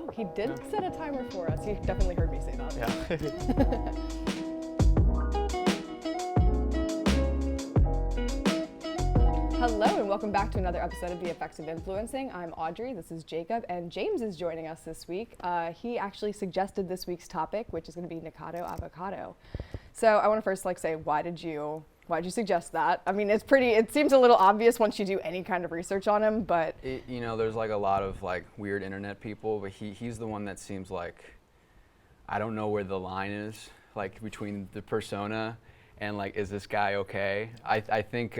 Oh, he did set a timer for us. He definitely heard me say that. Yeah. Hello and welcome back to another episode of The Effects of Influencing. I'm Audrey, this is Jacob, and James is joining us this week. He actually suggested this week's topic, which is going to be Nikocado Avocado. So I want to first say, why'd you suggest that? I mean, it seems a little obvious once you do any kind of research on him, but... There's a lot of weird internet people, but he's the one that seems I don't know where the line is, between the persona and is this guy okay? I think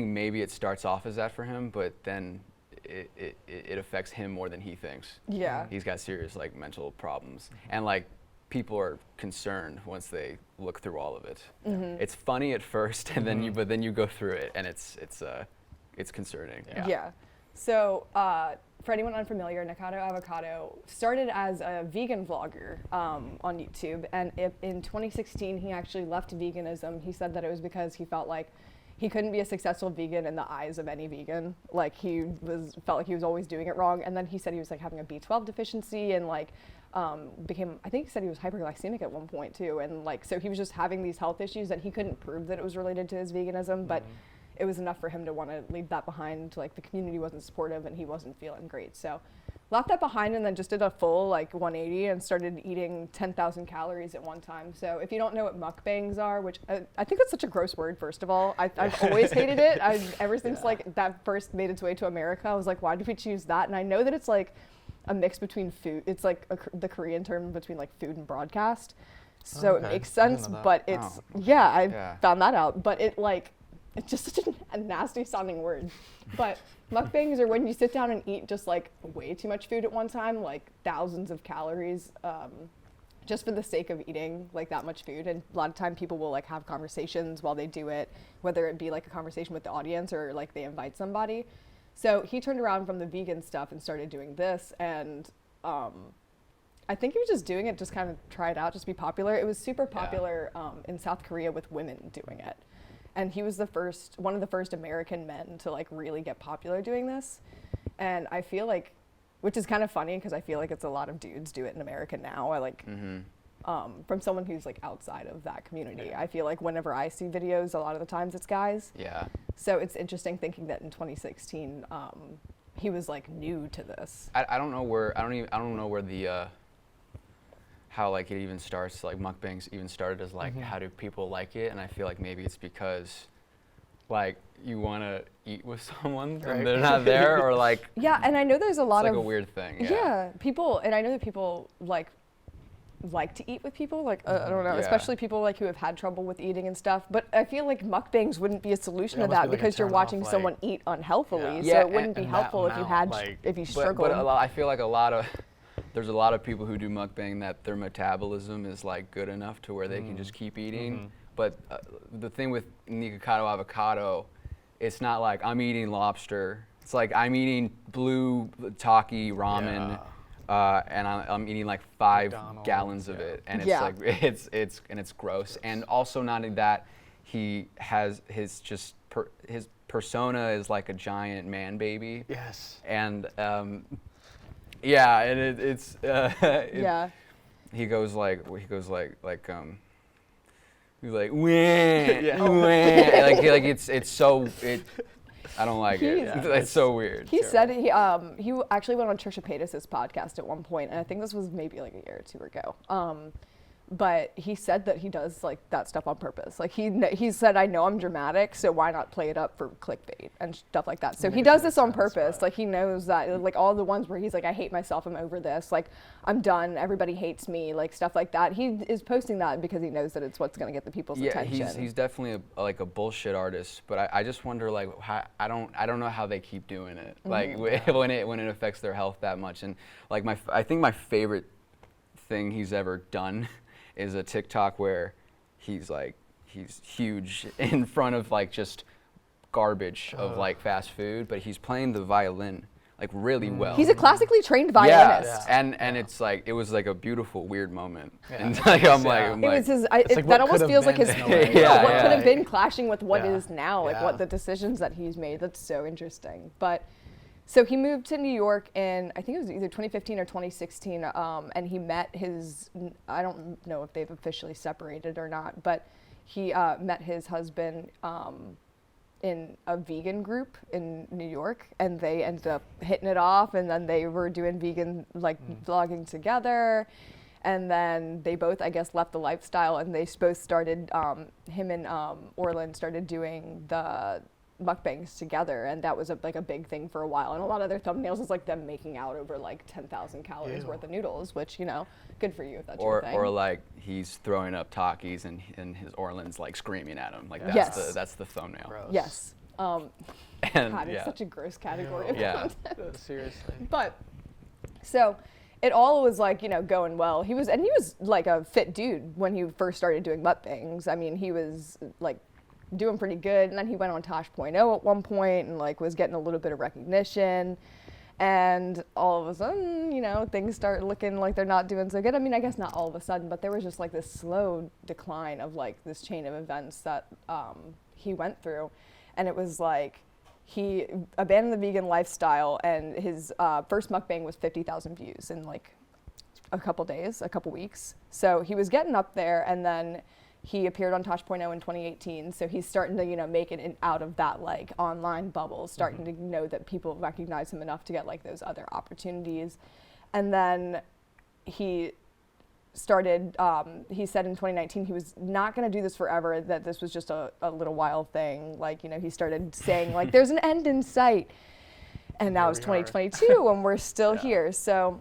maybe it starts off as that for him, but then it affects him more than he thinks. Yeah. He's got serious mental problems, and people are concerned once they look through all of it. Mm-hmm. It's funny at first, and then you go through it, and it's concerning. Yeah. So for anyone unfamiliar, Nikocado Avocado started as a vegan vlogger on YouTube, and in 2016 he actually left veganism. He said that it was because he felt like he couldn't be a successful vegan in the eyes of any vegan. He felt like he was always doing it wrong. And then he said he was having a B12 deficiency and I think he said he was hyperglycemic at one point too. And so he was just having these health issues that he couldn't prove that it was related to his veganism, but it was enough for him to want to leave that behind. The community wasn't supportive and he wasn't feeling great. So left that behind and then just did a full 180 and started eating 10,000 calories at one time. So if you don't know what mukbangs are, which I think that's such a gross word, first of all. I've always hated it. Ever since that first made its way to America, I was like, why did we choose that? And I know that it's a mix between food. It's the Korean term between food and broadcast. So it makes sense, but it's, I found that out. But it's just such a nasty sounding word. But mukbangs are when you sit down and eat just way too much food at one time, thousands of calories, just for the sake of eating that much food. And a lot of time people will have conversations while they do it, whether it be a conversation with the audience or they invite somebody. So he turned around from the vegan stuff and started doing this. And I think he was just doing it, just kind of try it out, just be popular. It was super popular in South Korea with women doing it. And he was one of the first American men to really get popular doing this. And I feel which is kind of funny because I feel it's a lot of dudes do it in America now. From someone who's outside of that community. I feel whenever I see videos, a lot of the times it's guys. Yeah. So it's interesting thinking that in 2016, he was new to this. I don't know where the how it even starts, mukbangs even started as how do people like it, and I feel maybe it's because you want to eat with someone and they're not there, or yeah, and I know there's a lot of a weird thing. Yeah, people, and I know that people like to eat with people, I don't know, especially people who have had trouble with eating and stuff, but I feel mukbangs wouldn't be a solution to that because you're watching someone eat unhealthily, so it wouldn't be helpful if you struggled. But I feel there's a lot of people who do mukbang that their metabolism is good enough to where they can just keep eating. But the thing with Nikocado Avocado, it's not I'm eating lobster. It's I'm eating blue taki ramen, and I'm eating 5 McDonald's, gallons of it, and it's gross. And also not only that, he has his persona is a giant man baby. Yes. And yeah, and it's yeah. He's wah, it's so I don't like it. It's so weird. He said he actually went on Trisha Paytas's podcast at one point, and I think this was maybe a year or two ago. But he said that he does that stuff on purpose. He said, I know I'm dramatic, so why not play it up for clickbait and stuff like that. So he does this on purpose. He knows that all the ones where he's I hate myself, I'm over this, I'm done, everybody hates me, stuff like that. He is posting that because he knows that it's what's going to get the people's attention. Yeah, he's definitely a bullshit artist, but I just wonder how, I don't know how they keep doing it. When it affects their health that much. And I think my favorite thing he's ever done is a TikTok where he's huge in front of just garbage of fast food, but he's playing the violin really well. He's a classically trained violinist. Yeah, and it's it was a beautiful weird moment. Yeah. And it was his. That almost feels like his. What could have been clashing with what is now, what the decisions that he's made. That's so interesting. But So he moved to New York in, I think it was either 2015 or 2016, and he met his, I don't know if they've officially separated or not, but he met his husband in a vegan group in New York, and they ended up hitting it off, and then they were doing vegan, like, vlogging together. And then they both, I guess, left the lifestyle, and they both started, him and Orland started doing the mukbangs together, and that was like a big thing for a while. And a lot of their thumbnails is like them making out over like 10,000 calories worth of noodles, which, you know, good for you if that's your thing. Or like he's throwing up Takis and his Orland's like screaming at him. Like that's the thumbnail. Gross. Yes. And God, it's such a gross category of Yeah. content. Seriously. But so it all was like, you know, going well. He was like a fit dude when he first started doing mukbangs. I mean, he was like doing pretty good, and then he went on Tosh.0 at one point and like was getting a little bit of recognition, and all of a sudden, you know, things start looking like they're not doing so good. I mean, I guess not all of a sudden, but there was just like this slow decline of like this chain of events that he went through, and it was like he abandoned the vegan lifestyle, and his first mukbang was 50,000 views in like a couple weeks. So he was getting up there, and then he appeared on Tosh.0 in 2018, so he's starting to, you know, make it out of that like online bubble, starting to know that people recognize him enough to get like those other opportunities. And then he started, he said in 2019 he was not going to do this forever, that this was just a little while thing. Like, you know, he started saying like there's an end in sight, and now it's 2022 and we're still here. So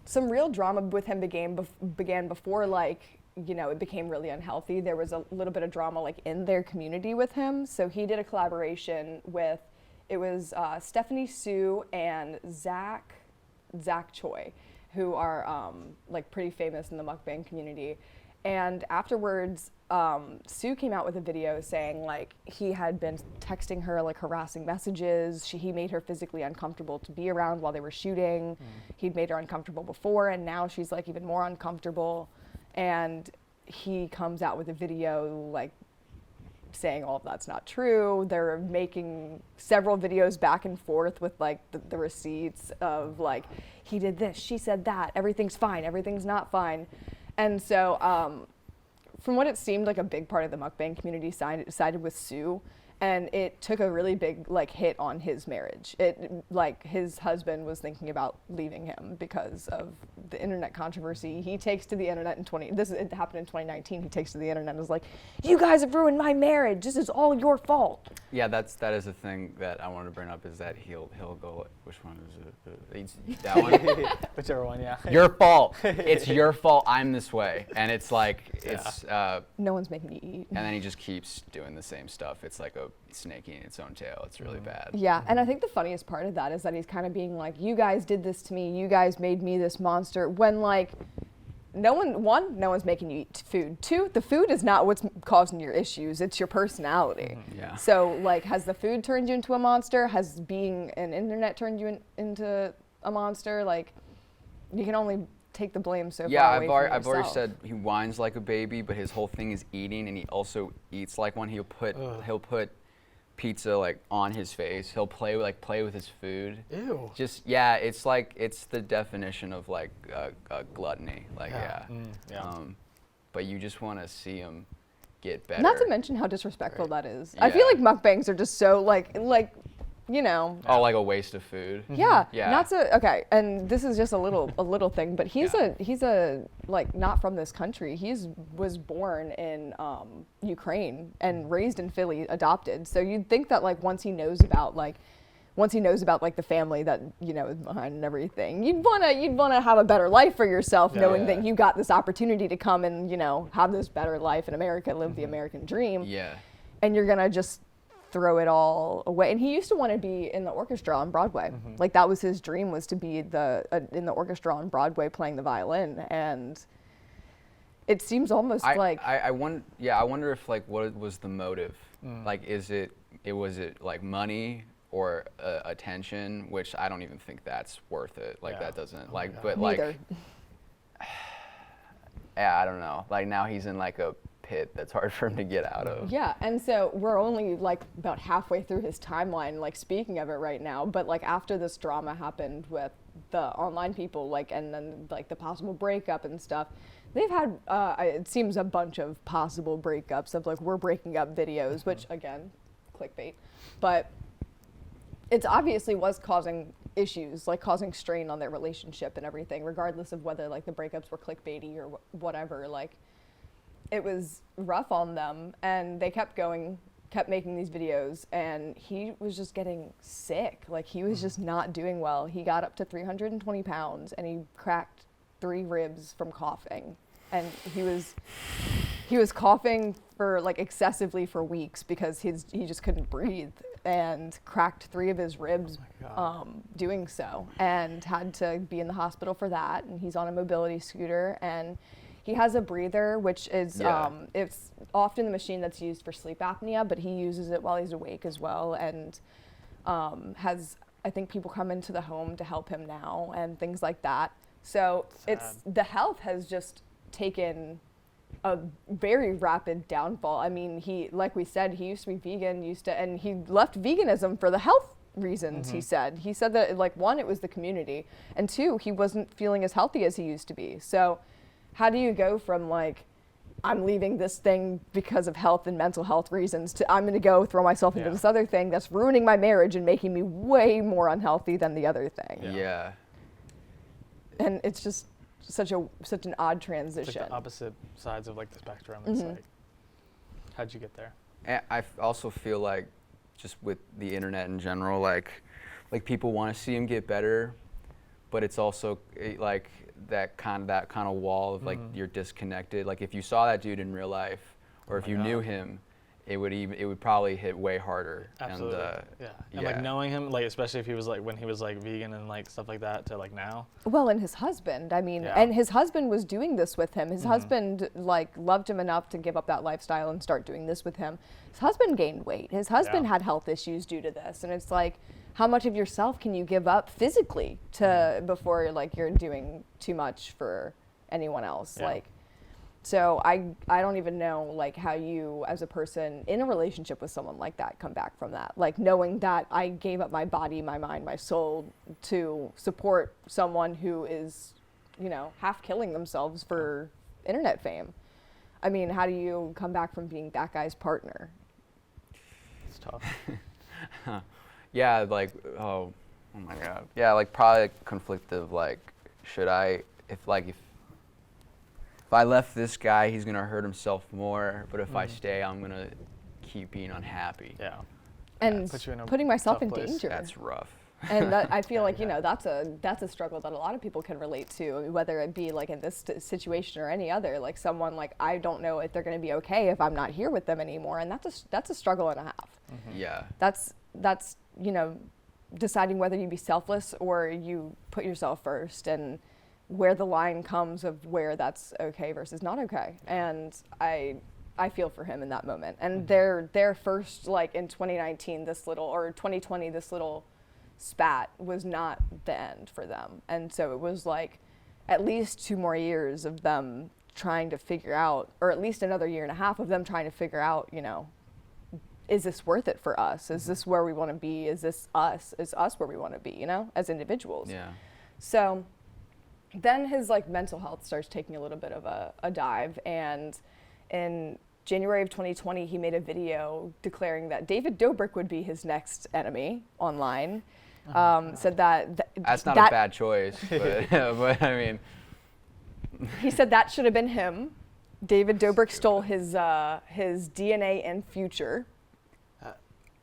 some real drama with him began before, like, you know, it became really unhealthy. There was a little bit of drama like in their community with him. So he did a collaboration with, it was Stephanie Sue and Zach Choi, who are like pretty famous in the mukbang community. And afterwards, Sue came out with a video saying like he had been texting her like harassing messages. He made her physically uncomfortable to be around while they were shooting. He'd made her uncomfortable before, and now she's like even more uncomfortable. And he comes out with a video like saying all of that's not true. They're making several videos back and forth with like the receipts of like, he did this, she said that, everything's fine, everything's not fine. And so from what it seemed like, a big part of the mukbang community sided with Sue, and it took a really big like hit on his marriage. It like his husband was thinking about leaving him because of the internet controversy. He takes to the internet it happened in 2019. He takes to the internet and is like, "You guys have ruined my marriage. This is all your fault." Yeah, that is a thing that I wanted to bring up, is that he'll go, which one is it? That one? Whichever one, yeah. Your fault. It's your fault I'm this way. And it's like, it's, no one's making you eat. and then he just keeps doing the same stuff. It's like a snake eating its own tail. It's really bad. Yeah, and I think the funniest part of that is that he's kind of being like, "You guys did this to me. You guys made me this monster." When like, no one's making you eat food. Two, the food is not what's causing your issues. It's your personality. Yeah. So like, has the food turned you into a monster? Has being an internet turned you into a monster? Like, you can only take the blame so Yeah, far away from I've already yourself. said he whines like a baby, but his whole thing is eating, and he also eats like one. He'll put pizza like on his face. He'll play with his food. Ew. Just it's like, it's the definition of like gluttony. Like but you just want to see him get better. Not to mention how disrespectful that is. Yeah. I feel like mukbangs are just so like you know. Oh, like a waste of food. Yeah, Yeah. not so okay. And this is just a little thing, but he's a like not from this country. Was born in Ukraine and raised in Philly, adopted. So you'd think that like once he knows about like the family that, you know, is behind and everything, you'd wanna have a better life for yourself, knowing that you got this opportunity to come and, you know, have this better life in America, live the American dream. Yeah. And you're gonna just throw it all away. And he used to want to be in the orchestra on Broadway. Like that was his dream, was to be in the orchestra on Broadway playing the violin. And it seems almost like I wonder if like what was the motive? Like was it like money or attention, which I don't even think that's worth it. Like that doesn't like, but neither. like, yeah, I don't know. Like now he's in like a pit that's hard for him to get out of. Yeah, and so we're only like about halfway through his timeline, like speaking of it right now, but like after this drama happened with the online people, like, and then like the possible breakup and stuff, they've had, it seems, a bunch of possible breakups of like, we're breaking up videos, which again, clickbait, but it's obviously was causing issues, like causing strain on their relationship and everything, regardless of whether like the breakups were clickbaity or whatever. Like, it was rough on them, and they kept making these videos, and he was just getting sick. Like, he was just not doing well. He got up to 320 pounds, and he cracked 3 ribs from coughing, and he was coughing for like excessively for weeks because he just couldn't breathe, and cracked 3 of his ribs doing so, and had to be in the hospital for that. And he's on a mobility scooter, and he has a breather, which is it's often the machine that's used for sleep apnea, but he uses it while he's awake as well, and has, I think, people come into the home to help him now and things like that. So the health has just taken a very rapid downfall. I mean, like we said, he used to be vegan, and he left veganism for the health reasons. He said that, like, 1, it was the community, and 2, he wasn't feeling as healthy as he used to be. So how do you go from like, I'm leaving this thing because of health and mental health reasons, to I'm going to go throw myself into this other thing that's ruining my marriage and making me way more unhealthy than the other thing? Yeah. And it's just such an odd transition. It's like the opposite sides of like the spectrum. It's like, how'd you get there? And I also feel like, just with the internet in general, like people want to see him get better, but it's also like that kind of wall of like, you're disconnected. Like, if you saw that dude in real life, or if you knew him, it would probably hit way harder. Absolutely. And like knowing him, like especially if he was like, when he was like vegan and like stuff like that, to like now. Well, and his husband, I mean, and his husband was doing this with him. His husband like loved him enough to give up that lifestyle and start doing this with him. His husband gained weight. His husband had health issues due to this, and it's like, how much of yourself can you give up physically to before like you're doing too much for anyone else? Like, so I don't even know like how you, as a person in a relationship with someone like that, come back from that. Like, knowing that I gave up my body, my mind, my soul to support someone who is, half killing themselves for internet fame. I mean, how do you come back from being that guy's partner? It's tough. Yeah, like, oh my God. Yeah, like, probably conflictive, like, should I, if I left this guy, he's gonna hurt himself more, but if I stay, I'm gonna keep being unhappy. Yeah. And putting myself in danger. That's rough. And that, I feel like, that's a struggle that a lot of people can relate to, whether it be like in this situation or any other. Like, someone like, I don't know if they're gonna be okay if I'm not here with them anymore, and that's a struggle and a half. Yeah. That's deciding whether you be selfless or you put yourself first, and where the line comes of where that's okay versus not okay. And I feel for him in that moment. And their first, like in 2019, or 2020, this little spat was not the end for them. And so it was like at least 2 more years of them trying to figure out, or at least another 1.5 years of them trying to figure out, is this worth it for us? Is this where we want to be? Is this us? Is us where we want to be, as individuals? Yeah. So then his like mental health starts taking a little bit of a dive, and in January of 2020, he made a video declaring that David Dobrik would be his next enemy online. Said that's not a bad choice, but I mean, he said that should have been him. David Dobrik stole his DNA and future.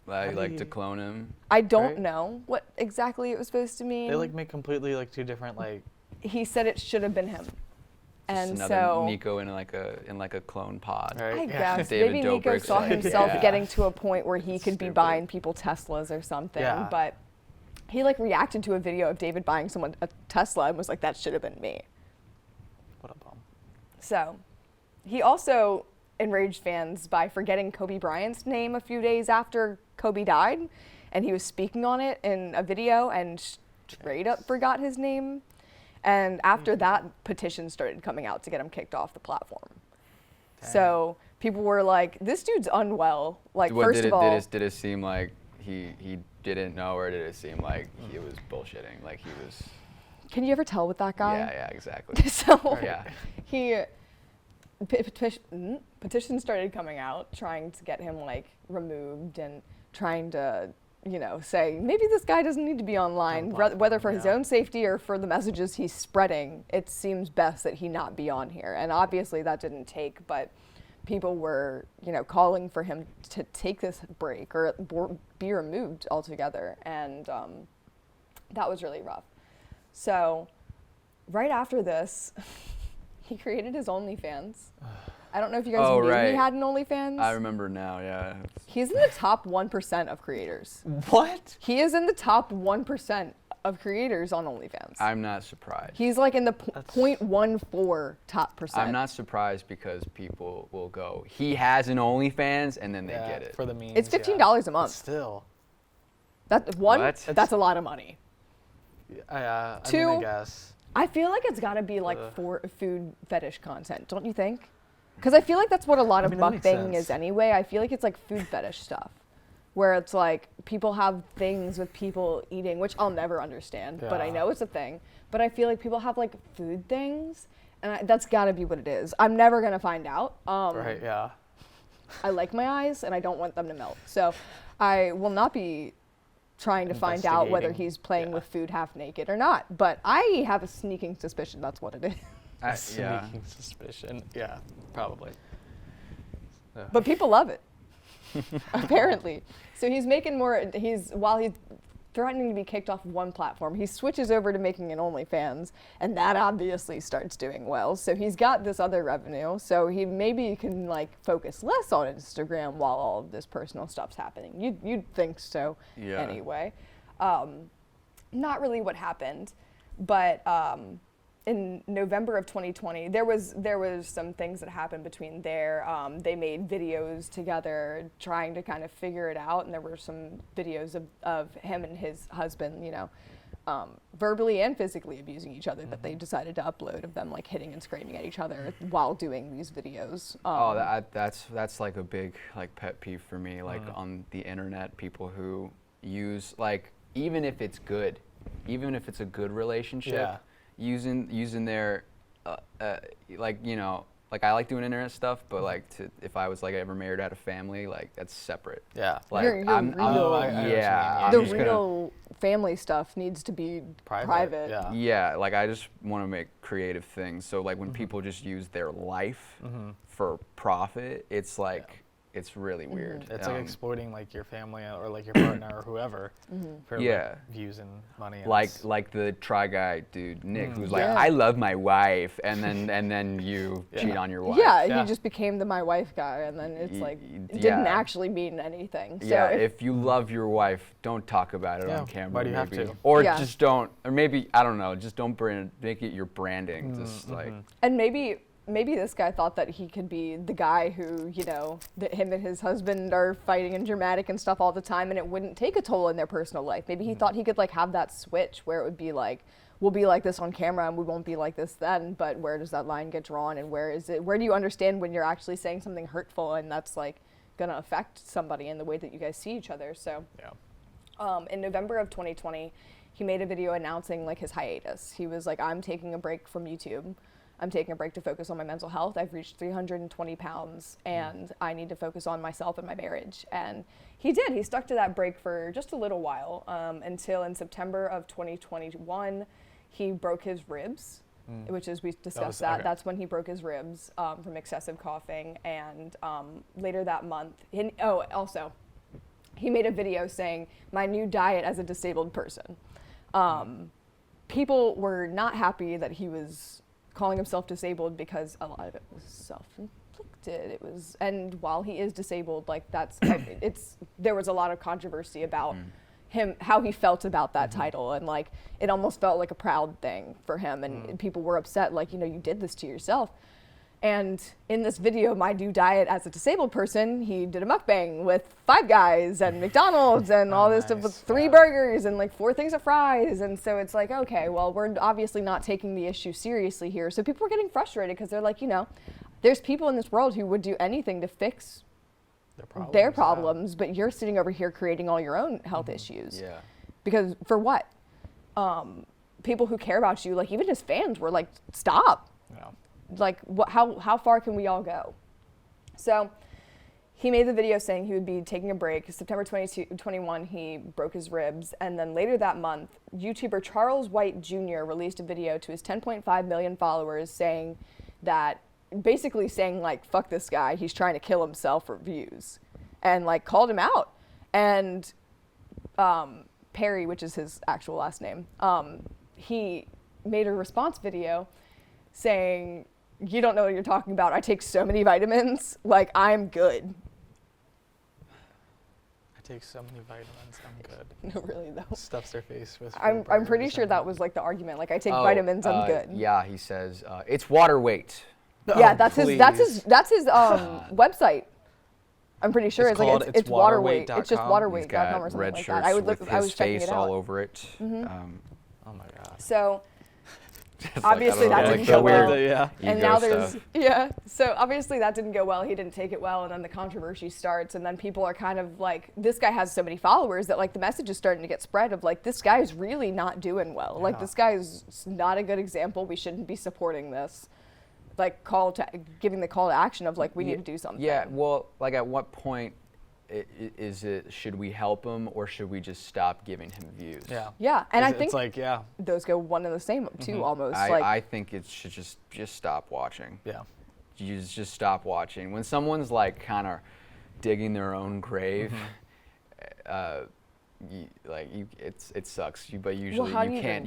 Like to clone him. I don't know what exactly it was supposed to mean. They like make completely like 2 different like. He said it should have been him. Just and another so Nico in like a clone pod. Right? I guess David maybe Nico Dobrik's saw like, himself getting to a point where he could be Stupid. buying people Teslas or something. Yeah. But he like reacted to a video of David buying someone a Tesla and was like, that should have been me. What a bum. So he also enraged fans by forgetting Kobe Bryant's name a few days after Kobe died, and he was speaking on it in a video and straight up forgot his name. And after that, petitions started coming out to get him kicked off the platform. Dang. So people were like, this dude's unwell. Like, What, first of all, did it seem like he didn't know, or did it seem like he was bullshitting? Like he was. can you ever tell with that guy? Yeah, exactly. So Yeah. he petitions started coming out trying to get him like removed and trying to, you know, say maybe this guy doesn't need to be online, whether for his own safety or for the messages he's spreading. It seems best that he not be on here, and obviously that didn't take, but people were, you know, calling for him to take this break or be removed altogether, and that was really rough. So right after this, he created his OnlyFans. I don't know if you guys knew he had an OnlyFans. I remember now, yeah. He's in the top 1% of creators. What? He is in the top 1% of creators on OnlyFans. I'm not surprised. He's like in the 0.14 top percent. I'm not surprised because people will go, he has an OnlyFans, and then they get it. For the memes. It's $15 a month. But still. That's a lot of money. I Two, mean, I guess. I feel like it's got to be like for food fetish content, don't you think? Because I feel like that's what a lot of mukbanging is anyway. I feel like it's like food fetish stuff, where it's like people have things with people eating, which I'll never understand, but I know it's a thing. But I feel like people have like food things, and that's got to be what it is. I'm never gonna find out. Right, yeah. I like my eyes, and I don't want them to melt. So I will not be trying to find out whether he's playing with food half naked or not. But I have a sneaking suspicion that's what it is. Sneaking suspicion. Yeah, probably. But people love it, apparently. So he's making more, while he's threatening to be kicked off one platform, he switches over to making an OnlyFans, and that obviously starts doing well. So he's got this other revenue, so he maybe can like focus less on Instagram while all of this personal stuff's happening. You'd think so anyway. Not really what happened, but in November of 2020, there was some things that happened between there. They made videos together trying to kind of figure it out, and there were some videos of him and his husband, you know, verbally and physically abusing each other that they decided to upload, of them like hitting and screaming at each other while doing these videos. That's like a big like pet peeve for me, like on the internet, people who use, like, even if it's good, even if it's a good relationship, using their like, you know, like I like doing internet stuff, but like if I was like ever married, had a family, like that's separate. Yeah. Like You're the real family stuff needs to be private. Yeah. Like I just want to make creative things. So like when people just use their life for profit, it's like it's really weird. It's like exploiting like your family or like your partner or whoever for like, views and money. And like the Try Guy dude, Nick, who's like, I love my wife, and then you cheat on your wife. Yeah, he just became the my wife guy, and then it's like it didn't actually mean anything. So if you love your wife, don't talk about it on camera. Why do you have to? Or just don't, or maybe, I don't know, just don't make it your branding. Just like. And maybe this guy thought that he could be the guy who, you know, that him and his husband are fighting and dramatic and stuff all the time, and it wouldn't take a toll in their personal life. Maybe he thought he could like have that switch where it would be like, we'll be like this on camera and we won't be like this then, but where does that line get drawn, and where do you understand when you're actually saying something hurtful and that's like gonna affect somebody in the way that you guys see each other? So in November of 2020, he made a video announcing like his hiatus. He was like, I'm taking a break from YouTube. I'm taking a break to focus on my mental health. I've reached 320 pounds and I need to focus on myself and my marriage. And he did. He stuck to that break for just a little while until in September of 2021, he broke his ribs, which is, we discussed that. That's when he broke his ribs from excessive coughing. And later that month, also, he made a video saying, my new diet as a disabled person. People were not happy that he was calling himself disabled because a lot of it was self-inflicted. And while he is disabled, like there was a lot of controversy about him, how he felt about that title, and like it almost felt like a proud thing for him, and people were upset, like, you know, you did this to yourself. And in this video, my new diet as a disabled person, he did a mukbang with 5 Guys and McDonald's and all this stuff with 3 burgers and like 4 things of fries. And so it's like, okay, well, we're obviously not taking the issue seriously here. So people were getting frustrated because they're like, you know, there's people in this world who would do anything to fix their problems, but you're sitting over here creating all your own health issues. Yeah. Because for what? People who care about you, like even his fans were like, stop. Yeah. Like how far can we all go? So he made the video saying he would be taking a break. September 21, he broke his ribs. And then later that month, YouTuber Charles White Jr. released a video to his 10.5 million followers basically saying like, fuck this guy, he's trying to kill himself for views. And like called him out. And Perry, which is his actual last name, he made a response video saying, you don't know what you're talking about. I take so many vitamins, like I'm good. I take so many vitamins, I'm good. No, really though. Stuffs their face with. I'm pretty sure that was like the argument. Like I take vitamins, I'm good. Yeah, he says it's water weight. Yeah, that's his website. I'm pretty sure it's like it's water weight. It's just waterweight.com or something red like shirts that. I with was his checking face it out. all over it. Oh my god. So obviously like, that like didn't go well. Yeah. And now there's so obviously that didn't go well. He didn't take it well, and then the controversy starts, and then people are kind of like, this guy has so many followers that like the message is starting to get spread of like, this guy is really not doing well. Yeah. Like this guy is not a good example. We shouldn't be supporting this. Like giving the call to action of like, we need to do something. Yeah, well, like at what point should we help him or should we just stop giving him views? Yeah, and I think it's like those go one and the same too, almost. I think it should just stop watching. Yeah, you just stop watching when someone's like kind of digging their own grave. It sucks. But usually you can't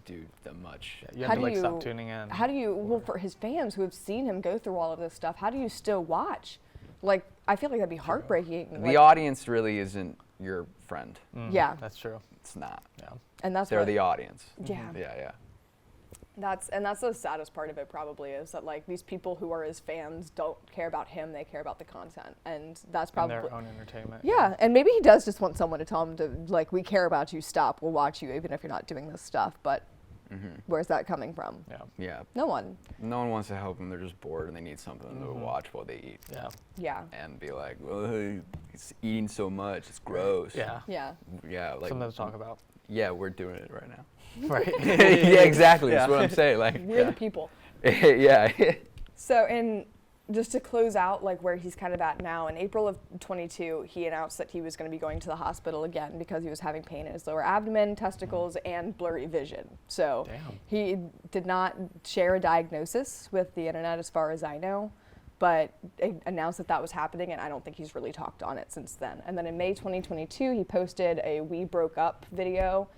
do that much. Yeah, you have to stop tuning in. How do you? Well, for his fans who have seen him go through all of this stuff, how do you still watch? Like, I feel like that'd be heartbreaking. The audience really isn't your friend. Yeah, that's true. It's not. Yeah, and they're the audience. Yeah. Yeah. That's the saddest part of it probably is that like these people who are his fans don't care about him, they care about the content, and that's probably and their own entertainment. Yeah, and maybe he does just want someone to tell him to like, we care about you, stop, we'll watch you even if you're not doing this stuff, but where's that coming from? Yeah. No one wants to help them. They're just bored and they need something to watch while they eat. Yeah. And be like, well, he's eating so much, it's gross. Yeah. Like something to talk about. Yeah, we're doing it right now. Right. Yeah, exactly. That's what I'm saying. Like we're the people. Yeah. So just to close out like where he's kind of at now, in April of 22, he announced that he was going to be going to the hospital again because he was having pain in his lower abdomen, testicles, and blurry vision. So he did not share a diagnosis with the internet as far as I know, but announced that was happening, and I don't think he's really talked on it since then. And then in May 2022, he posted a "We Broke Up" video,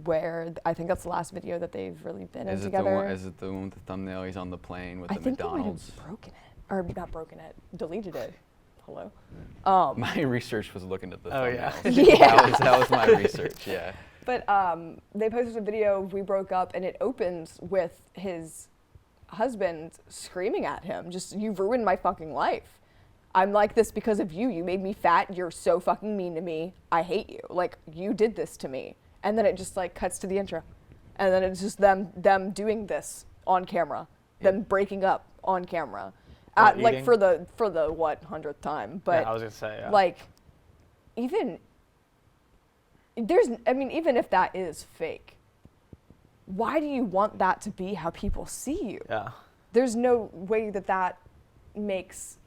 where I think that's the last video that they've really been in together. Is it the one with the thumbnail? He's on the plane with the McDonald's. McDonald's. I think they might have broken it, or not broken it, deleted it. Hello. My research was looking at the thumbnail. Yeah. That was my research. Yeah. But they posted a video of "We Broke Up," and it opens with his husband screaming at him, just, "You've ruined my fucking life. I'm like this because of you. You made me fat. You're so fucking mean to me. I hate you. Like, you did this to me." And then it just like cuts to the intro. And then it's just them doing this on camera, them breaking up on camera. Like for the what, 100th time. But I was gonna say, like, even if that is fake, why do you want that to be how people see you? Yeah. There's no way that makes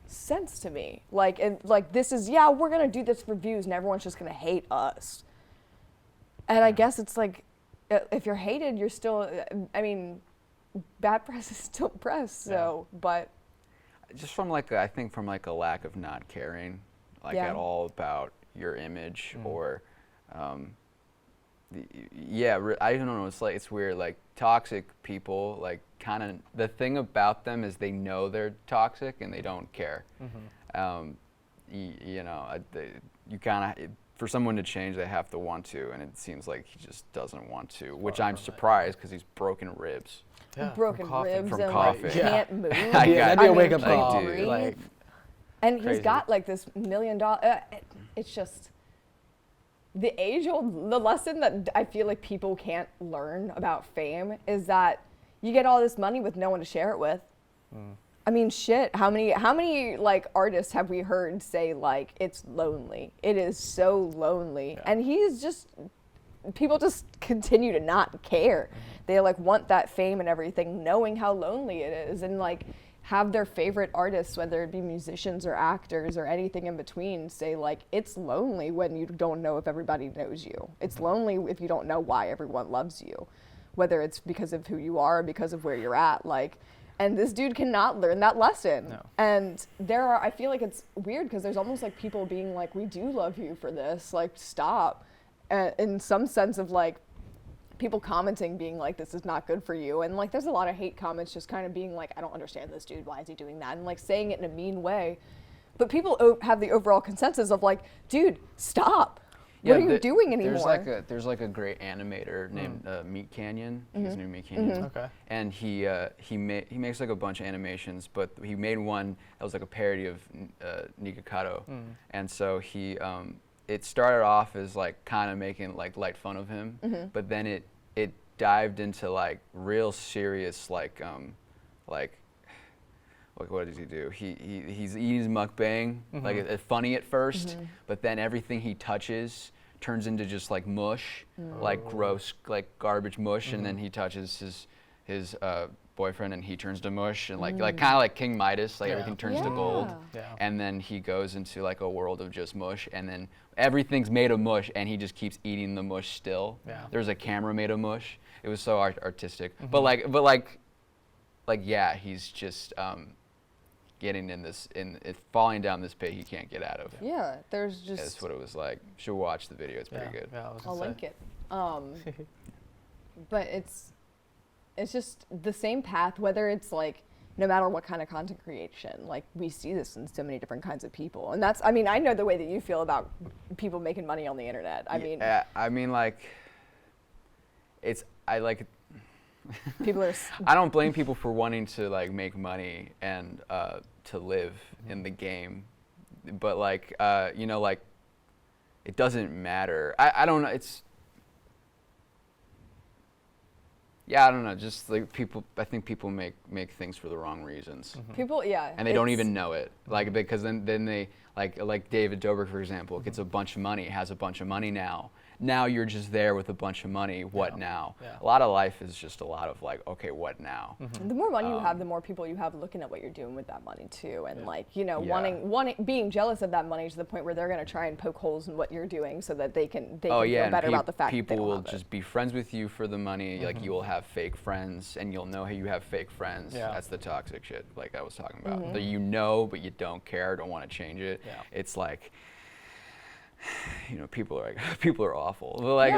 sense to me. Like, and like, this is, we're gonna do this for views and everyone's just gonna hate us. And I guess it's like, if you're hated, you're still, bad press is still press, so, but. Just from like, I think from like a lack of not caring, like at all about your image or, I don't know, it's weird, like toxic people, like kind of, the thing about them is they know they're toxic and they don't care. You kind of, for someone to change, they have to want to, and it seems like he just doesn't want to, which I'm surprised because he's broken ribs. Yeah, broken ribs from and coughing. like can't move. That'd be a wake up call. Like, and he's got like this $1 million. It's just the age-old, the lesson that I feel like people can't learn about fame is that you get all this money with no one to share it with. I mean, shit, how many like artists have we heard say like it's lonely? It is so lonely. And people just continue to not care. They like want that fame and everything, knowing how lonely it is, and like have their favorite artists, whether it be musicians or actors or anything in between, say like it's lonely when you don't know if everybody knows you. It's lonely if you don't know why everyone loves you, whether it's because of who you are or because of where you're at. Like, and this dude cannot learn that lesson. No. And I feel like it's weird because there's almost like people being like, we do love you for this, like stop. In some sense of like people commenting being like, this is not good for you. And like there's a lot of hate comments just kind of being like, I don't understand this dude, why is he doing that? And like saying it in a mean way. But people have the overall consensus of like, dude, stop. What are you doing anymore? There's like a great animator named Meat Canyon. His name Meat Canyon. Okay. And he makes like a bunch of animations, but he made one that was like a parody of Nikocado. And so it started off as like kind of making like light fun of him, but then it dived into like real serious like what does he do? He's eating his mukbang, like it's funny at first, but then everything he touches turns into just like mush, like gross, like garbage mush, and then he touches his boyfriend and he turns to mush, and like kind of like King Midas, like everything turns to gold, and then he goes into like a world of just mush, and then everything's made of mush, and he just keeps eating the mush still. There's a camera made of mush. It was so artistic, but yeah, he's just getting falling down this pit he can't get out of. Yeah, there's just. That's what it was like. Should watch the video. It's pretty good. Yeah, I'll link it. But it's just the same path, whether it's like no matter what kind of content creation, like we see this in so many different kinds of people. And that's, I mean, I know the way that you feel about people making money on the internet. I mean like people are I don't blame people for wanting to like make money and to live in the game, but like like it doesn't matter. I don't know. I don't know. Just like people, I think people make things for the wrong reasons. People, and they don't even know it. Like because then they like David Dobrik, for example, gets a bunch of money, has a bunch of money now. Now you're just there with a bunch of money. What now? Yeah. A lot of life is just a lot of like, okay, what now? The more money you have, the more people you have looking at what you're doing with that money too, and like wanting being jealous of that money to the point where they're gonna try and poke holes in what you're doing so that they can feel better about the fact that people will just be friends with you for the money. Like you will have fake friends, and you'll know how you have fake friends. That's the toxic shit, like I was talking about. That you know, but you don't care, don't want to change it. It's like. People are awful, but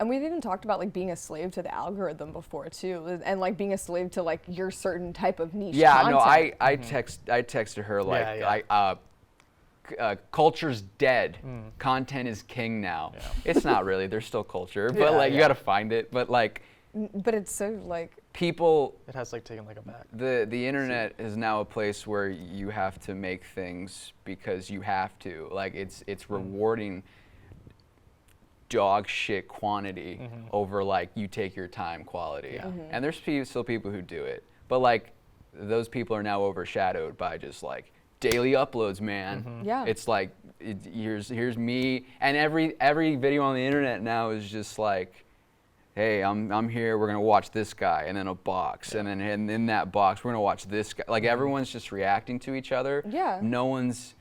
and we've even talked about like being a slave to the algorithm before too, and like being a slave to like your certain type of niche content. I texted her like culture's dead, content is king now. It's not really, there's still culture, but you gotta find it, but it's so like people, it has like taken like a back. The internet is now a place where you have to make things because you have to. Like it's rewarding dog shit quantity over like you take your time quality. And there's still people who do it, but like those people are now overshadowed by just like daily uploads, man. It's like here's me, and every video on the internet now is just like, hey, I'm here, we're gonna watch this guy, and then a box, and then in that box we're gonna watch this guy. Like everyone's just reacting to each other. No one's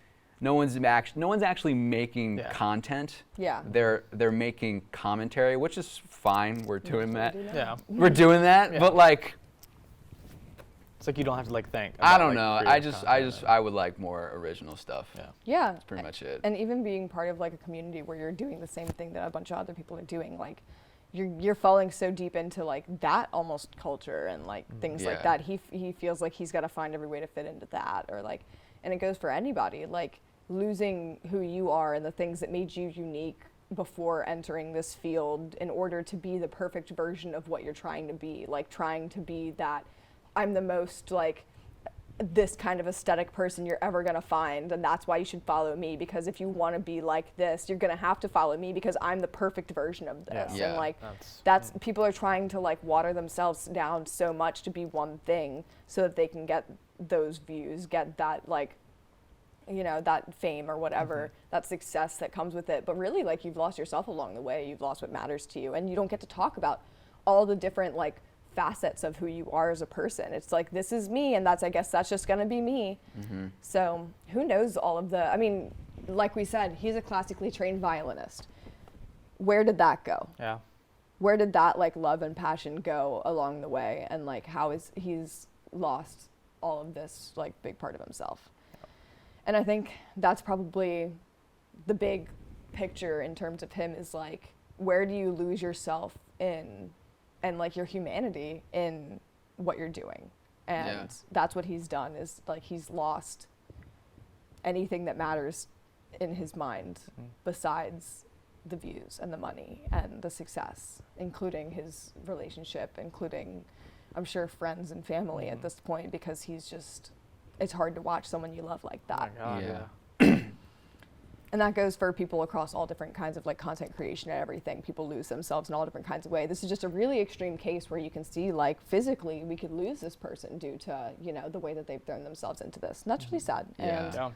actually making content. They're making commentary, which is fine. We're doing that. We're doing that, but like it's like you don't have to like think. I don't know. I would like more original stuff. That's pretty much it. And even being part of like a community where you're doing the same thing that a bunch of other people are doing, like you're falling so deep into like that almost culture and like things like that. He feels like he's got to find every way to fit into that, or like, and it goes for anybody, like losing who you are and the things that made you unique before entering this field in order to be the perfect version of what you're trying to be, like trying to be that I'm the most like this kind of aesthetic person you're ever going to find, and that's why you should follow me, because if you want to be like this, you're going to have to follow me because I'm the perfect version of this. Yeah. And like that's people are trying to like water themselves down so much to be one thing so that they can get those views, get that like, you know, that fame or whatever, that success that comes with it. But really, like, you've lost yourself along the way. You've lost what matters to you, and you don't get to talk about all the different like facets of who you are as a person. It's like, this is me, and I guess that's just gonna be me. So who knows all of the, I mean, like we said, he's a classically trained violinist. Where did that go? Yeah. Where did that like love and passion go along the way? And like, how is he's lost all of this like big part of himself? And I think that's probably the big picture in terms of him, is like, where do you lose yourself in, and like your humanity in what you're doing? And that's what he's done, is like he's lost anything that matters in his mind besides the views and the money and the success, including his relationship, including, I'm sure, friends and family at this point, because he's just, it's hard to watch someone you love like that. Oh my God, Yeah. And that goes for people across all different kinds of like content creation and everything. People lose themselves in all different kinds of ways. This is just a really extreme case where you can see like physically we could lose this person due to, you know, the way that they've thrown themselves into this. And that's really sad. And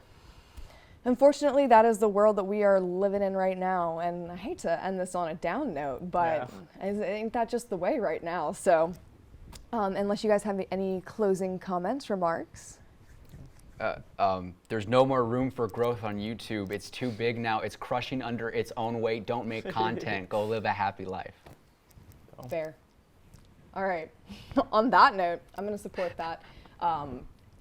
unfortunately, that is the world that we are living in right now. And I hate to end this on a down note, but ain't that just the way right now? So unless you guys have any closing comments, remarks. There's no more room for growth on YouTube. It's too big now. It's crushing under its own weight. Don't make content. Go live a happy life. Fair. All right. On that note, I'm going to support that.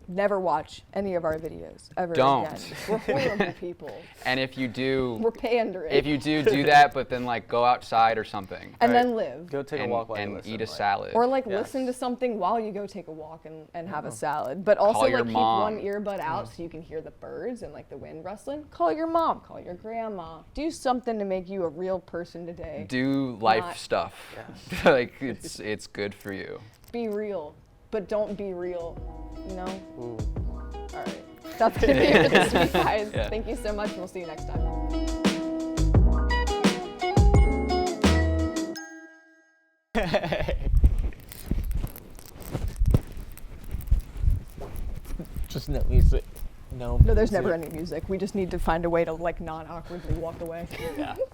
Never watch any of our videos ever Don't. again. We're horrible people. And if you do, We're pandering. if you do that, but then like go outside or something. and then live. Go take a and, walk while you and listen, eat a like- salad. Or like Yes. listen to something while you go take a walk and have a salad. But also Call your like mom. keep one earbud out so you can hear the birds and like the wind rustling. Call your mom, call your grandma. Do something to make you a real person today. Do life Not- stuff. Like it's good for you. Be real, but don't be real, you know? Ooh. All right. That's going to be it for this week, guys. Yeah. Thank you so much, and we'll see you next time. Just no music. No. No, there's never any music. We just need to find a way to like non-awkwardly walk away. Yeah.